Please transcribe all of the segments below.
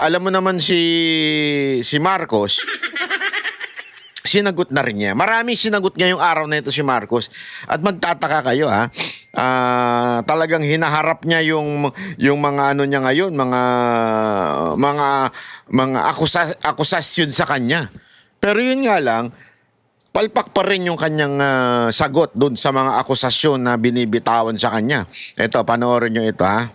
alam mo naman si Marcos, sinagot na rin niya. Marami sinagot niya yung araw na ito si Marcos. At magtataka kayo ha. Talagang hinaharap niya yung mga ano niya ngayon, mga akusasyon sa kanya. Pero yun nga lang, palpak pa rin yung kanyang sagot dun sa mga akusasyon na binibitawan sa kanya. Ito, panoorin nyo ito ha.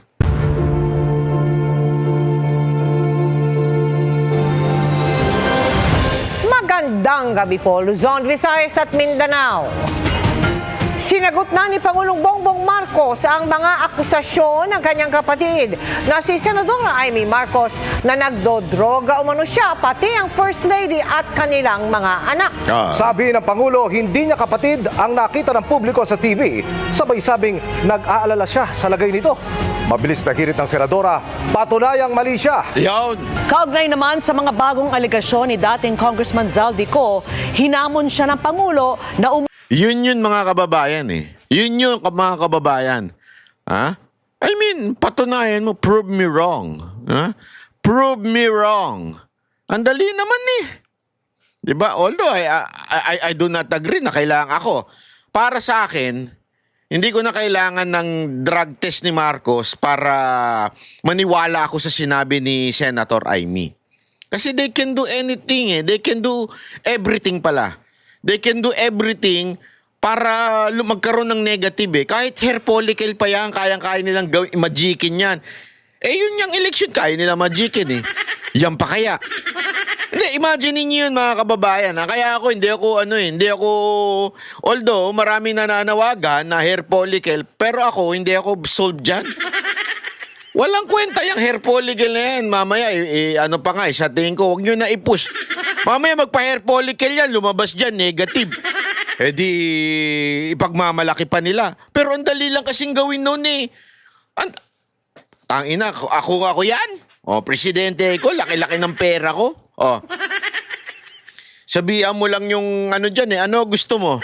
Magandang gabi po, Luzon, Visayas at Mindanao. Sinagot na ni Pangulong Bongbong Marcos ang mga akusasyon ng kanyang kapatid na si Senadora Amy Marcos na nagdodroga umano siya, pati ang First Lady at kanilang mga anak. Sabi ng Pangulo, hindi niya kapatid ang nakita ng publiko sa TV. Sabay sabing nag-aalala siya sa lagay nito. Mabilis na hirit ng Senadora, patunayang mali siya. Yun. Kaugnay naman sa mga bagong aligasyon ni dating Congressman Zaldico, hinamon siya ng Pangulo na Yun mga kababayan eh. Yun mga kababayan. Ha? I mean, patunayan mo, prove me wrong. Ha? Prove me wrong. Ang dali naman eh. Diba? Although I do not agree na kailangan ako. Para sa akin, hindi ko na kailangan ng drug test ni Marcos para maniwala ako sa sinabi ni Senator Amy. Kasi they can do anything eh. They can do everything pala. They can do everything para magkaroon ng negative eh. Kahit hair follicle pa yan, kayang-kaya nilang magikin yan. Eh yun yung election, kaya nila magikin eh. Yan pa kaya. Hindi, imagine niyo yun mga kababayan. Kaya ako, hindi ako, although maraming nananawagan na hair follicle, pero ako, hindi ako solved dyan. Walang kwenta yung hair follicle na yan. Mamaya, ano pa nga, sa tingin ko, huwag nyo na i-push. Mamaya magpa-hair follicle yan, lumabas dyan, negative. Eh di, ipagmamalaki pa nila. Pero ang dali lang kasing gawin noon eh. Tangina, ako yan. O, presidente ko, laki-laki ng pera ko. O. Sabihan mo lang yung ano dyan eh, ano gusto mo?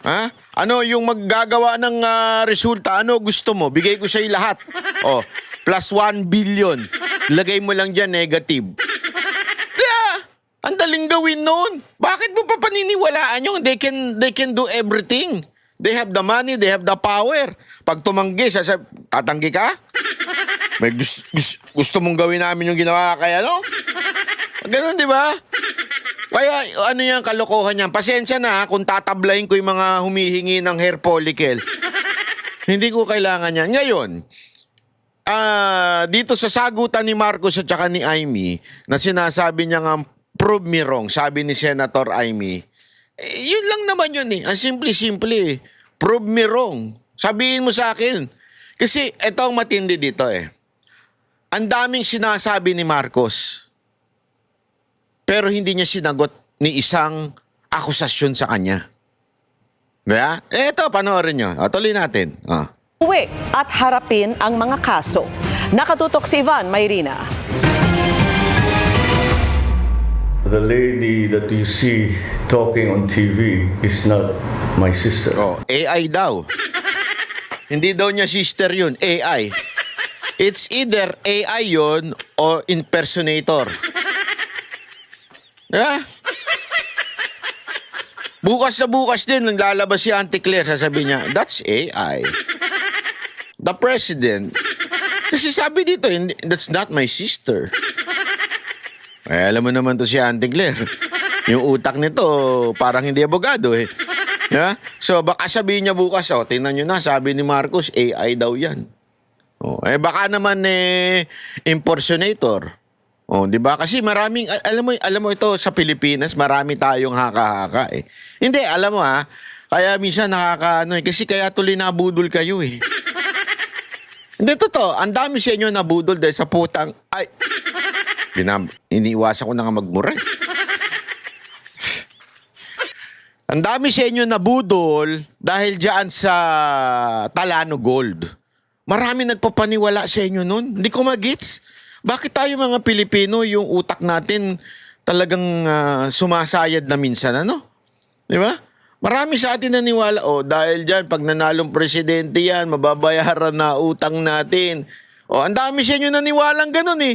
Ha? Ano yung maggagawa ng resulta? Ano gusto mo? Bigay ko sa'yo lahat. O, plus 1 billion. Lagay mo lang dyan, negative. Ang daling gawin noon. Bakit mo pa paniniwalaan yung they can do everything? They have the money, they have the power. Pag tumanggi, tatanggi ka? May gusto mong gawin namin yung ginawa kaya no? Ganun, di ba? Kaya ano yan, kalokohan yan. Pasensya na kung tatablahin ko yung mga humihingi ng hair follicle. Hindi ko kailangan yan. Ngayon, dito sa sagutan ni Marcos at saka ni Amy, na sinasabi niya nga, prove me wrong, sabi ni Senator Amy. Yun lang naman yun eh. Ang simple-simple eh. Prove me wrong. Sabihin mo sa akin. Kasi ito ang matindi dito eh. Ang daming sinasabi ni Marcos. Pero hindi niya sinagot ni isang akusasyon sa kanya. Kaya, eto, panoorin nyo. Tuloy natin. uwi at harapin ang mga kaso. Nakatutok si Ivan Mayrina. The lady that you see talking on TV is not my sister. AI daw. Hindi daw niya sister yun, AI. It's either AI yun o impersonator. Diba? Bukas na bukas din, nang lalabas si Auntie Claire, sasabihin niya, that's AI. The president. Kasi sabi dito, that's not my sister. Alam mo naman to si Auntie Claire. Yung utak nito, parang hindi abogado eh. Yeah? So baka sabihin niya bukas, tingnan nyo na, sabi ni Marcos, AI daw yan. Baka naman impersonator. Di ba? Kasi maraming, alam mo ito sa Pilipinas, marami tayong haka-haka eh. Hindi, alam mo kaya minsan kasi kaya tuloy nabudol kayo eh. Hindi, totoo, ang dami sa inyo nabudol dahil sa putang, iniiwasan ko na nga magmura. Ang dami sa inyo nabudol dahil dyan sa Talano Gold. Marami nagpapaniwala sa inyo nun. Hindi ko magits. Bakit tayo mga Pilipino, yung utak natin talagang sumasayad na minsan, ano? Di ba? Marami sa atin naniwala, dahil dyan, pag nanalong presidente yan, mababayaran na utang natin. O, ang dami siya nyo naniwalang ganun eh.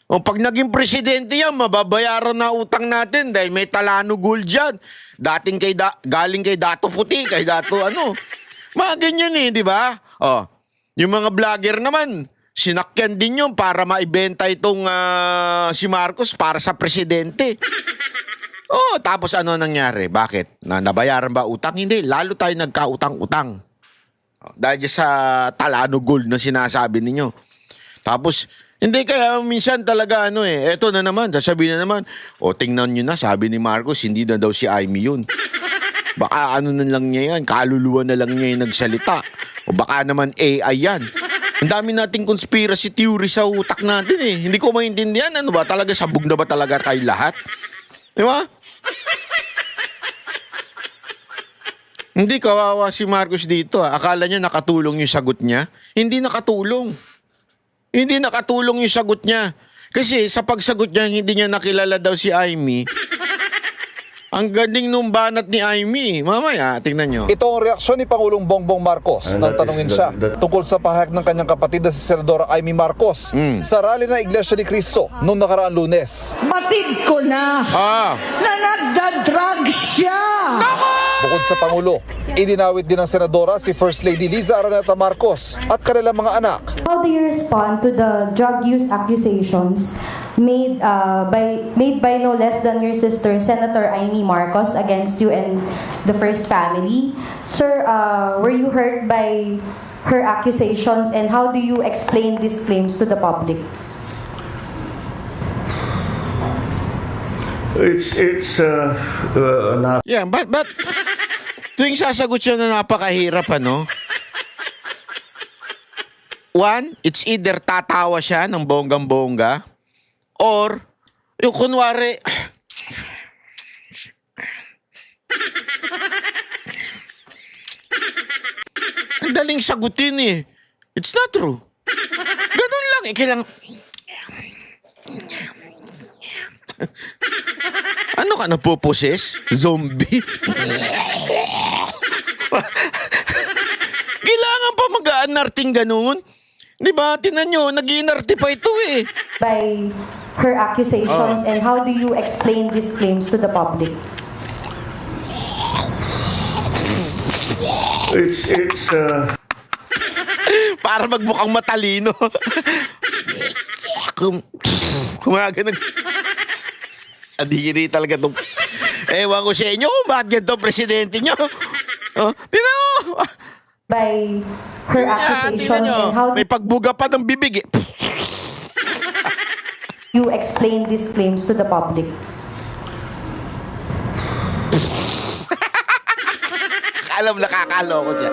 O, pag naging presidente yan, mababayaran na utang natin dahil may Talano Gold dyan. Dating galing kay Dato Puti, kay Dato ano. Mga ganyan eh, di ba? O, yung mga vlogger naman, sinakyan din yun para maibenta itong si Marcos para sa presidente. Oh, tapos ano nangyari? Bakit? Nabayaran ba utang? Hindi. Lalo tayo nagkautang-utang. Dahil sa Talano Gold na sinasabi ninyo. Tapos, hindi kaya minsan talaga eto na naman, sasabihin na naman, tingnan nyo na, sabi ni Marcos, hindi na daw si Amy yun. Baka ano na lang niya yan, kaluluwa na lang niya yung nagsalita. O baka naman AI yan. Ang dami nating conspiracy theory sa utak natin eh. Hindi ko maintindihan, ano ba talaga, sabog na ba talaga kayo lahat? Di ba? Hindi kawawa si Marcos dito. Akala niya nakatulong yung sagot niya. Hindi nakatulong. Hindi nakatulong yung sagot niya. Kasi sa pagsagot niya, hindi niya nakilala daw si Amy. Ang galing nung banat ni Amy. Mamaya, tingnan nyo. Ito ang reaksyon ni Pangulong Bongbong Marcos And nang that is tanungin the- siya that- tungkol sa pahayag ng kanyang kapatid na si Senadora Amy Marcos sa rally ng Iglesia ni Cristo noong nakaraang Lunes. Batid ko na na nagda-drug siya. Bukod sa Pangulo, idinawit din ng Senadora si First Lady Liza Araneta Marcos at kanilang mga anak. How do you respond to the drug use accusations made by no less than your sister, Senator Amy Marcos, against you and the First family? Sir, were you hurt by her accusations, and how do you explain these claims to the public? It's not Yeah, but tuwing sasagot siya na napakahirap, ano? One, it's either tatawa siya ng bonggang-bongga or yung kunwari ang daling sagutin eh. It's not true. Ganun lang eh. Kailang ano ka, napoposes? Zombie? Kailangan pa mag-aanarting ganun? Di ba? Tinan nyo, nag-iinarte pa ito eh. By her accusations, and how do you explain these claims to the public? it's Para magmukhang matalino. Kumaga adiri talaga itong... Ewan ko sa inyo kung bakit ganito presidente nyo. Oh, tinan mo. By her Tingnan accusations, nyo. and how do May pagbuga pa ng bibig eh. you explain these claims to the public? Alam, nakakaloko siya.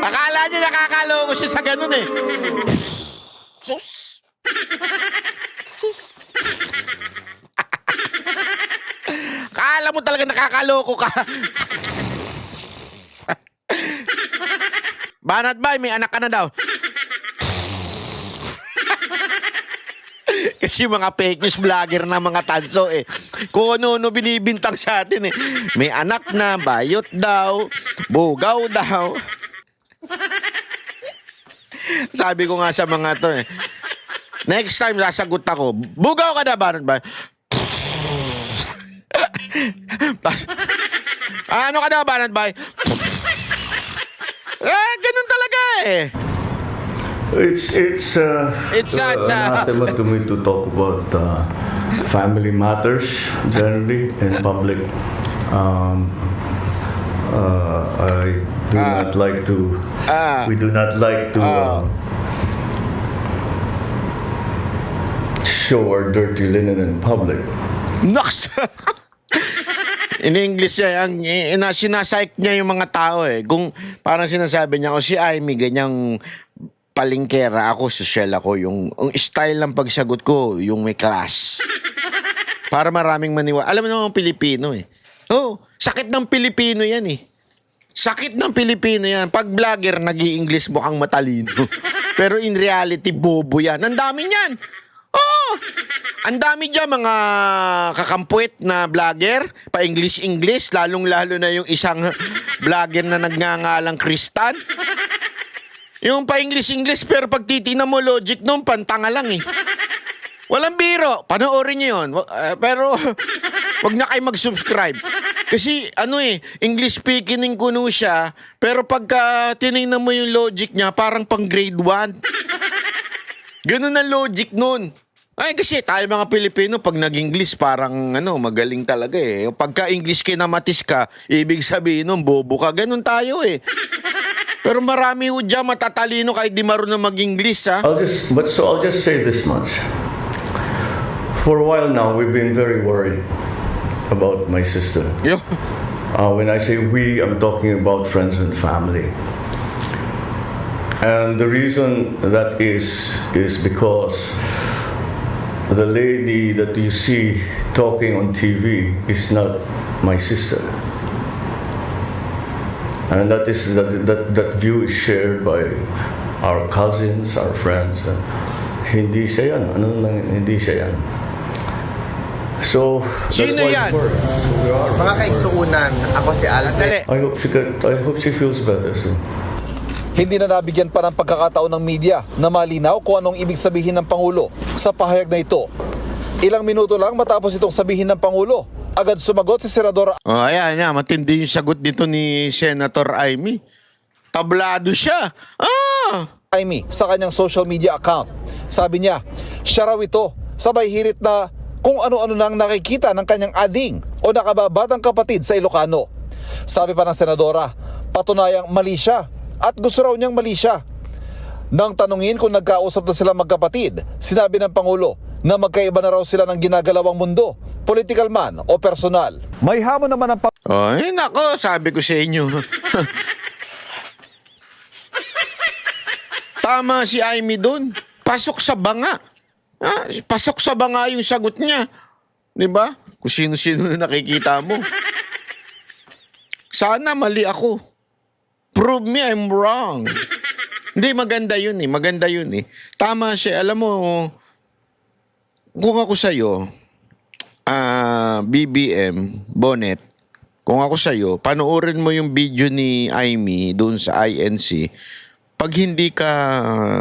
Akala niya nakakaloko siya sa ganun eh. Sus! Sus! Akala mo talaga nakakaloko ka. Banat Bay, may anak ka na daw. Kasi mga fake news vlogger na mga tanso eh. Kung ano-ano binibintang sa atin eh. May anak na, bayot daw, bugaw daw. Sabi ko nga sa mga to eh. Next time sasagot ako, bugaw ka na ba? Tas, ano ka na ba? Ganun talaga eh. It's anathema to me to talk about family matters generally in public. I do not like to. We do not like to show our dirty linen in public. Nox! In English siya, sinasayk niya yung mga tao eh. Kung parang sinasabi niya, si Amy, ganyang palingkera ako, social ako. Yung style ng pagsagot ko, yung may class. Para maraming maniwala. Alam mo naman Pilipino eh. Oh, sakit ng Pilipino yan eh. Sakit ng Pilipino yan. Pag vlogger, nag-i-English mukhang matalino. Pero in reality, bobo yan. Ang dami niyan. Oh, ang dami dyan mga kakampuit na vlogger, pa-English, lalong-lalo na yung isang vlogger na nagngangalang Kristan. Yung pa-English pero pag titingnan mo logic nung pantanga lang eh. Walang biro. Panoorin nyo yun. Pero wag na kayo mag-subscribe. Kasi English speaking kuno siya, pero pagka tinignan mo yung logic niya, parang pang grade 1. Ganun ang logic nun. Ay, kasi tayo mga Pilipino, pag nag-English, parang magaling talaga eh. Pagka English kinamatis ka, ibig sabihin nun, bobo ka. Ganun tayo eh. Pero marami ho dyan matatalino kahit di marunong mag-English, ha? I'll just say this much. For a while now, we've been very worried about my sister. Yo. When I say we, I'm talking about friends and family. And the reason that is because the lady that you see talking on TV is not my sister. And that view is shared by our cousins, our friends. Hindi siya yan. Hindi siya yan. So, that's Sino why yan? it's work. So we are. Mga kaigsuunan, ako si Alfred. Dali. I hope she feels better soon. Hindi na nabigyan pa ng pagkakataon ng media na malinaw kung anong ibig sabihin ng Pangulo sa pahayag na ito. Ilang minuto lang matapos itong sabihin ng Pangulo, agad sumagot si Senadora Oh, ayan niya. Matindi yung sagot dito ni Senator Amy. Tablado siya. Amy sa kanyang social media account. Sabi niya, siya raw ito, sabay hirit na kung ano-ano nang nakikita ng kanyang ading o nakababatang kapatid sa Ilocano. Sabi pa ng Senadora, patunayang mali siya at gusto raw niyang mali siya. Nang tanungin kung nagkausap na sila magkapatid, sinabi ng Pangulo na magkaiba na raw sila ng ginagalawang mundo, political man o personal. May hamon naman ang Ay, nako, sabi ko sa inyo. Tama si Amy doon. Pasok sa banga. Pasok sa banga yung sagot niya. 'Di ba? Kung sino-sino na nakikita mo. Sana mali ako. Prove me I'm wrong. Hindi, maganda yun eh. Maganda yun eh. Tama siya. Alam mo, kung ako sa'yo, BBM, Bonnet, kung ako sa'yo, panoorin mo yung video ni Amy doon sa INC. Pag hindi ka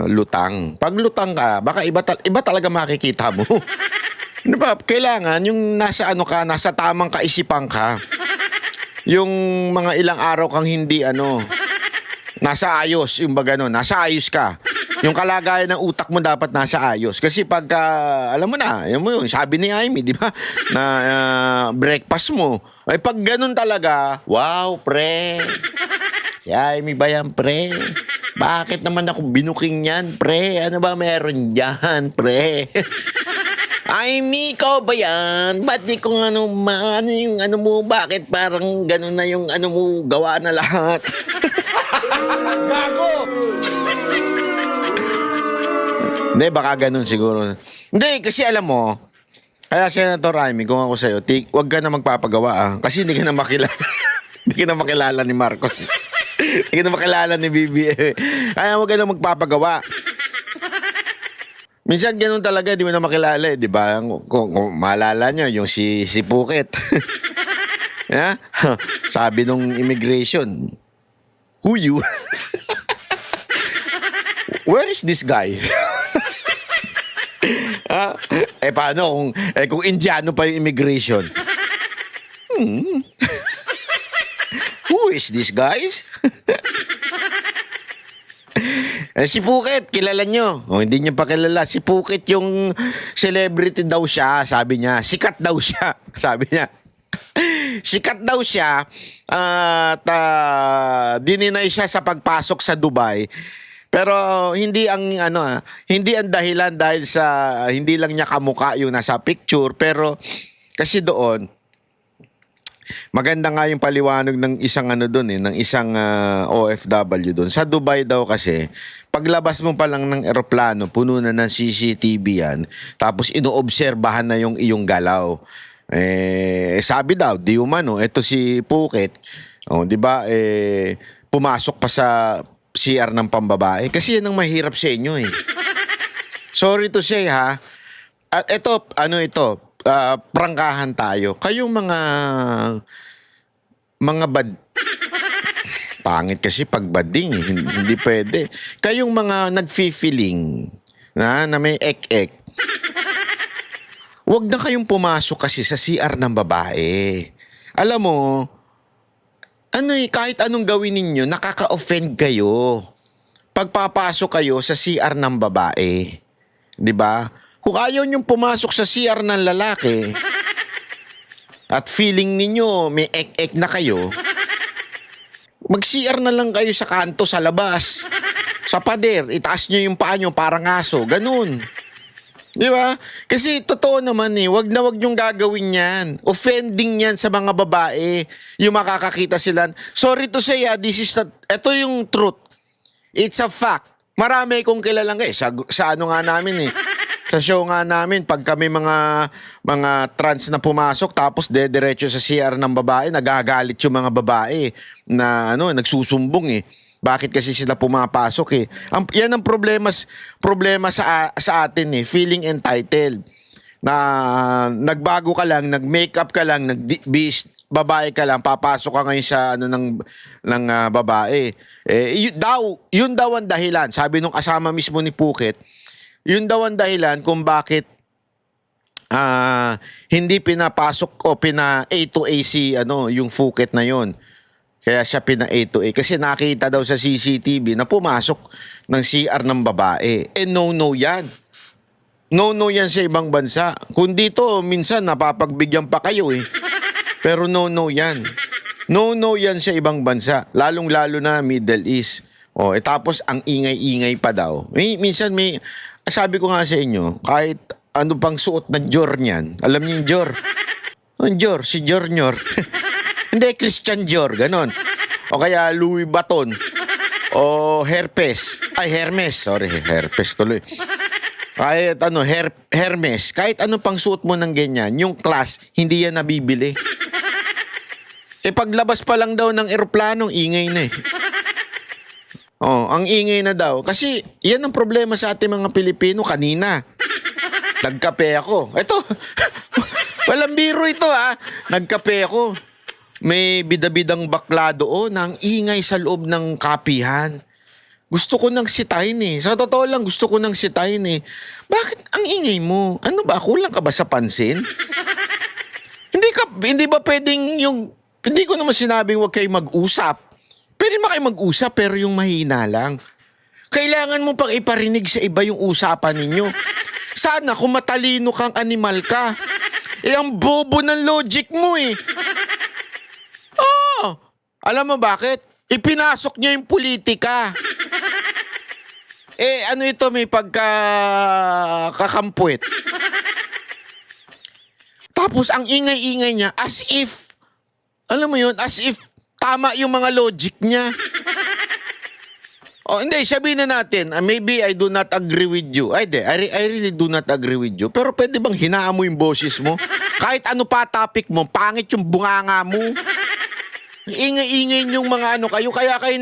lutang, pag lutang ka, baka iba talaga makikita mo. Ano ba? Kailangan yung nasa nasa tamang kaisipan ka. Yung mga ilang araw kang hindi nasa ayos, yung baga nasa ayos ka. Yung kalagayan ng utak mo dapat nasa ayos. Kasi pagka, alam mo na, yun, sabi ni Amy, di ba, na breakfast mo. Ay pag ganun talaga, wow, pre. Si Amy ba yan, pre? Bakit naman ako binuking yan, pre? Ano ba meron dyan, pre? Amy, ikaw ba yan? Ba't di ko yung mo, bakit parang ganun na yung mo, gawa na lahat? Gago! Hindi, baka ganun siguro. Hindi, kasi alam mo, kaya Senator Amy, kung ako sa'yo, wag ka na magpapagawa kasi hindi ka na makilala. Hindi ka na makilala ni Marcos. Hindi ka na makilala ni BBM. Kaya wag ka na magpapagawa. Minsan ganun talaga, di mo na makilala di ba? Kung maalala nyo, yung si Phuket. Yeah? Sabi nung immigration, who you? Where is this guy? Paano kung Indiano pa yung immigration? Who is this guys? Si Phuket, kilala nyo. Hindi nyo pa kilala. Si Phuket yung celebrity daw siya, sabi niya. Sikat daw siya, sabi niya. Sikat daw siya at dininay siya sa pagpasok sa Dubai. Pero hindi ang hindi ang dahilan dahil sa hindi lang niya kamukha yung nasa picture, pero kasi doon maganda nga yung paliwanag ng isang doon ng isang OFW doon. Sa Dubai daw kasi, paglabas mo pa lang ng eroplano, puno na ng CCTV yan, tapos inoobserbahan na yung iyong galaw. Sabi daw, di umano, eto si Phuket, di ba, pumasok pa sa CR ng pambabae. Kasi yan ang mahirap sa inyo eh. Sorry to say ha. At ito, prangkahan tayo. Kayong mga Pangit kasi pagbading, hindi pwede. Kayong mga nagfi-feeling na may ek-ek, huwag na kayong pumasok kasi sa CR ng babae. Alam mo, kahit anong gawin ninyo, nakaka-offend kayo. Pagpapasok kayo sa CR ng babae. 'Di ba? Kung ayaw niyong pumasok sa CR ng lalaki at feeling ninyo may ek-ek na kayo, mag-CR na lang kayo sa kanto sa labas. Sa pader, itaas nyo yung paa nyo parang aso. Ganun. Di ba? Kasi totoo naman wag na wag nyong gagawin yan. Offending yan sa mga babae. Yung makakakita sila. Sorry to say, ito yung truth. It's a fact. Marami kong kilalang sa ano nga namin sa show nga namin, pag kami mga trans na pumasok tapos diretso sa CR ng babae, nagagalit yung mga babae na nagsusumbong Bakit kasi sila pumapasok yan ang problema sa atin feeling entitled. Na nagbago ka lang, nag-makeup ka lang, babae ka lang, papasok ka ngayon sa ng babae. Yun daw ang dahilan, sabi nung kasama mismo ni Phuket. Yun daw ang dahilan kung bakit hindi pinapasok o pina A to A yung Phuket na yon. Kaya siya pina A to A. Kasi nakita daw sa CCTV na pumasok ng CR ng babae. No yan. No yan sa ibang bansa. Kung dito, minsan napapagbigyan pa kayo Pero no yan. No yan sa ibang bansa. Lalong-lalo na Middle East. Tapos ang ingay-ingay pa daw. Minsan sabi ko nga sa inyo, kahit ano pang suot na Dior niyan. Alam niyo yung Dior? Ang Dior, si Dior. Hindi, Christian Dior, ganon. O kaya Louis Vuitton. O Hermes. Sorry, Hermes tuloy. Kahit Hermes. Kahit ano pang suot mo ng ganyan, yung class, hindi yan nabibili. Paglabas pa lang daw ng eroplano, ingay na ang ingay na daw. Kasi yan ang problema sa ating mga Pilipino kanina. Nagkape ako. Ito, walang biro ito Nagkape ako. May bidabidang bakla doon na ang ingay sa loob ng kapihan. Gusto ko nang sitahin Sa totoo lang, gusto ko nang sitahin Bakit ang ingay mo? Ano ba? Kulang ka ba sa pansin? Hindi ba pwedeng hindi ko naman sinabing huwag kayo mag-usap. Pwede ba kayo mag-usap pero yung mahina lang? Kailangan mo pang iparinig sa iba yung usapan ninyo. Sana kung matalino kang animal ka. Ang bobo ng logic mo Alam mo bakit? Ipinasok niya yung politika. Ito may pagkakakampuit. Tapos ang ingay-ingay niya as if, alam mo yun, as if tama yung mga logic niya. Hindi, sabihin na natin, maybe I do not agree with you. I really do not agree with you. Pero pwede bang hinaan mo yung boses mo? Kahit ano pa topic mo, pangit yung bunganga mo. Ingay-ingay yung mga kayo, kaya kayo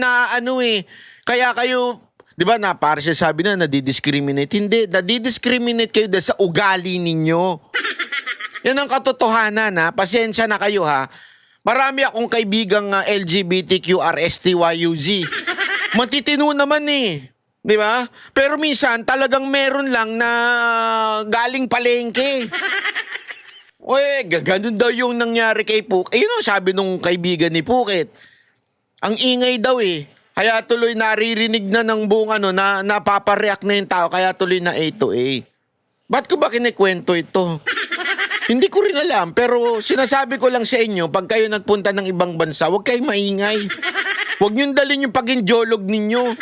kaya kayo, di ba para siya sabi na nadidiscriminate. Hindi, nadidiscriminate kayo dahil sa ugali ninyo. Yan ang katotohanan pasensya na kayo Marami akong kaibigang LGBTQRSTYUZ. Matitino naman di ba? Pero minsan talagang meron lang na galing palengke. Ganun daw yung nangyari kay Phuket. Sabi nung kaibigan ni Phuket. Ang ingay daw Kaya tuloy naririnig na ng buong na napapareact na yung tao. Kaya tuloy na A to A. Ba't ko ba kinikwento ito? Hindi ko rin alam. Pero sinasabi ko lang sa inyo, pag kayo nagpunta ng ibang bansa, huwag kayo maingay. Huwag niyong dalhin yung pag-injolog ninyo.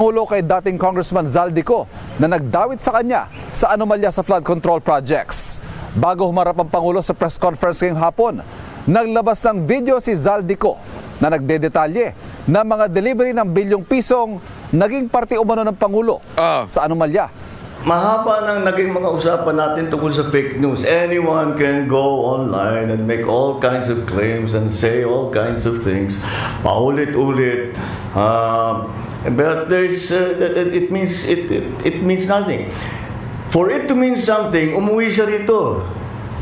Hulo kay dating Congressman Zaldico na nagdawit sa kanya sa anomalya sa flood control projects. Bago humarap ang Pangulo sa press conference ngayong hapon, naglabas ng video si Zaldico na nagdedetalye na mga delivery ng bilyong pisong naging parte umano ng Pangulo sa anomalya. Mahaba nang naging mga usapan natin tungkol sa fake news. Anyone can go online and make all kinds of claims and say all kinds of things. Paulit-ulit. But there's it means nothing. For it to mean something, umuwi siya rito.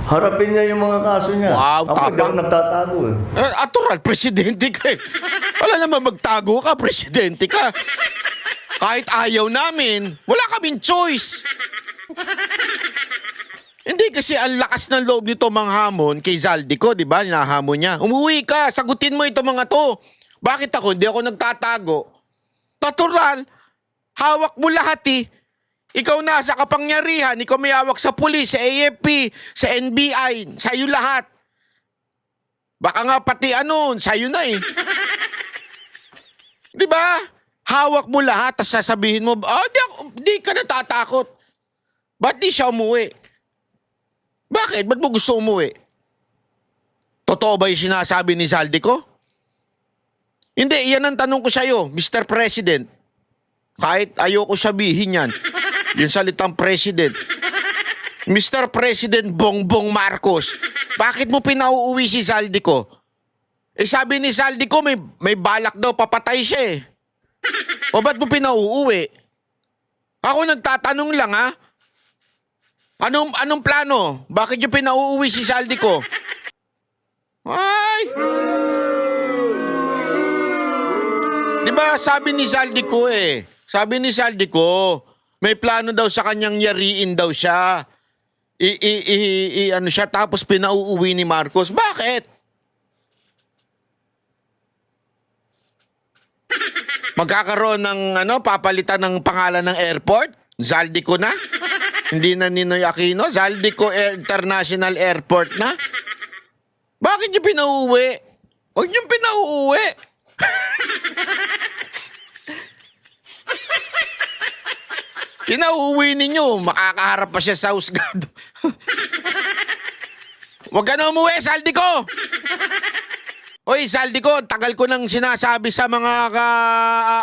Harapin niya yung mga kaso niya. Wow, ako daw nagtatago. Atural, presidente ka Wala naman magtago ka, presidente ka. Kahit ayaw namin, wala kaming choice. Hindi kasi ang lakas ng loob nito manghamon kay Zaldico, di ba? Hinahamon niya. Umuwi ka, sagutin mo ito mga to. Bakit ako? Hindi ako nagtatago. Natural, hawak mo lahat eh. Ikaw na sa kapangyarihan, ikaw may hawak sa pulis, sa AFP, sa NBI, sa'yo lahat. Baka nga pati sa'yo na eh. Di ba? Hawak mo lahat, tapos sasabihin mo, di ka natatakot. Ba't di siya umuwi? Bakit? Ba't mo gusto umuwi? Totoo ba yung sinasabi ni Zaldico? Hindi, yan ang tanong ko sa'yo, Mr. President. Kahit ayoko sabihin yan, yung salitang President. Mr. President Bongbong Marcos, bakit mo pinauuwi si Zaldico? Eh sabi ni Zaldico, may balak daw, papatay siya eh. O ba't mo pinauuwi? Ako nagtatanong lang ha. Anong plano? Bakit yung pinauuwi si Zaldico? Ay! Di ba sabi ni Zaldico eh. Sabi ni Zaldico, may plano daw sa kanyang yariin daw siya. Siya tapos pinauuwi ni Marcos. Bakit? Magkakaroon ng papalitan ng pangalan ng airport? Zaldico na? Hindi na Ninoy Aquino? Zaldico International Airport na? Bakit niyo pinauuwi? Huwag niyo pinauuwi. Pinauuwi ninyo, makakaharap pa siya sa husgado. Huwag ka na umuwi, Zaldico! Oy, Zaldico, tagal ko nang sinasabi sa mga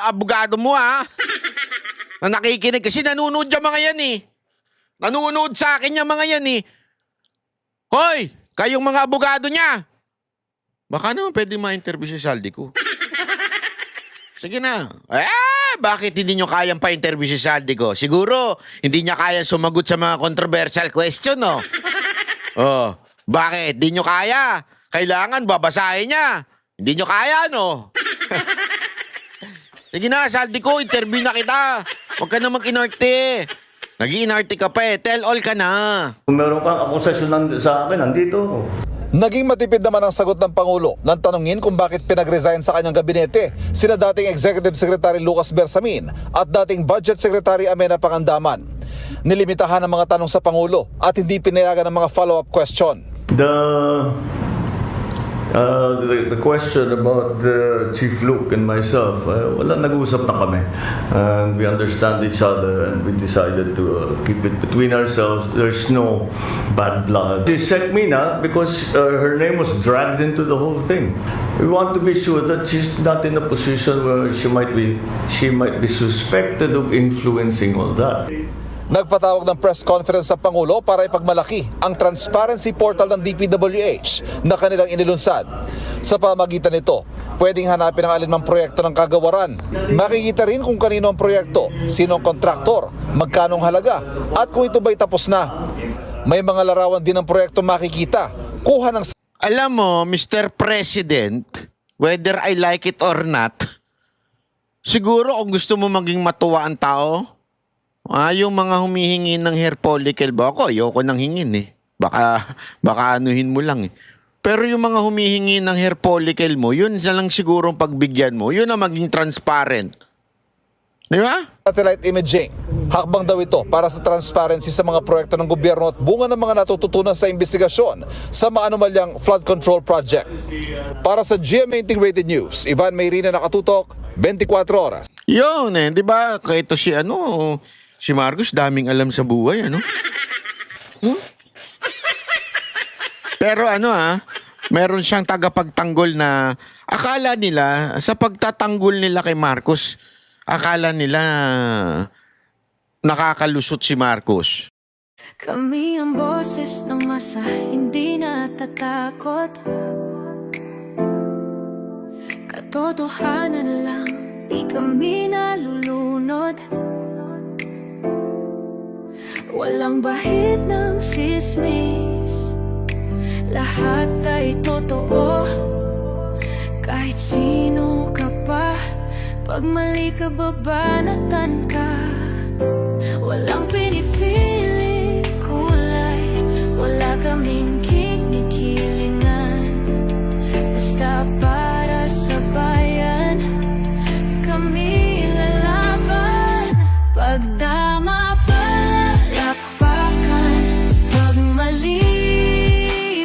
abogado mo, ha? Na nakikinig kasi nanonood yung mga yan, eh. Nanonood sa akin yung mga yan, eh. Hoy, kayong mga abogado niya. Baka naman pwede ma-interview si Zaldico. Sige na. Bakit hindi nyo kayang pa-interview si Zaldico? Siguro, hindi niya kayang sumagot sa mga controversial question, no? Oh, bakit? Hindi nyo kaya? Kailangan babasahin niya. Hindi nyo kaya, no? Sige na, Zaldico, interview na kita. Huwag ka na mag-inarte. Nag-iinarte ka pa eh. Tell all ka na. Kung meron kang akusasyon sa akin, nandito ako. Naging matipid naman ang sagot ng Pangulo nang tanungin kung bakit pinag-resign sa kanyang gabinete sina dating Executive Secretary Lucas Bersamin at dating Budget Secretary Amenah Pangandaman. Nilimitahan ang mga tanong sa Pangulo at hindi pinayagan ng mga follow-up question. The question about Chief Luke and myself, nag-uusap na kami. And we understand each other and we decided to keep it between ourselves. There's no bad blood. She sent me na because her name was dragged into the whole thing. We want to be sure that she's not in a position where she might be suspected of influencing all that. Nagpatawag ng press conference sa Pangulo para ipagmalaki ang transparency portal ng DPWH na kanilang inilunsad. Sa pamagitan nito, pwedeng hanapin ang alinmang proyekto ng kagawaran. Makikita rin kung kanino ang proyekto, sino ang kontraktor, magkano ang halaga, at kung ito ba'y tapos na. May mga larawan din ng proyekto makikita. Kuha ng... Alam mo, Mr. President, whether I like it or not, siguro kung gusto mo maging matuwa ang tao, yung mga humihingi ng hair follicle ba? Ako, ayoko nang hingin eh. Baka anuhin mo lang eh. Pero yung mga humihingi ng hair follicle mo, yun na lang sigurong pagbigyan mo. Yun na maging transparent. Di ba? Satellite imaging. Hakbang daw ito para sa transparency sa mga proyekto ng gobyerno at bunga ng mga natututunan sa investigasyon sa maanomalyang flood control project. Para sa GMA Integrated News, Ivan Mayrina, nakatutok, 24 oras. Yun eh, di ba? Kaya ito si Marcos, daming alam sa buhay, Pero meron siyang tagapagtanggol na akala nila, sa pagtatanggol nila kay Marcos, akala nila nakakalusot si Marcos. Kami ang boses ng masa, hindi natatakot. Katotohanan lang, di kami nalulunod. Walang bahid ng sismis, lahat ay totoo. Kahit sino ka Pag mali ka, babanatan ka. Walang pinipili kulay, wala kaming kinikilingan. Basta para sa bayan, kami lalaban. Pagdama palapakan, pag mali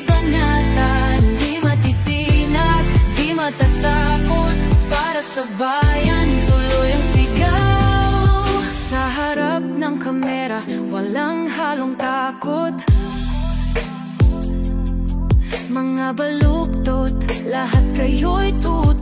banatan. Di matitinag, di matatakot, para sa bayan tuloy ang sigaw. Sa harap ng kamera, walang halong takot. Mga baluktot, lahat kayo'y tutuwa.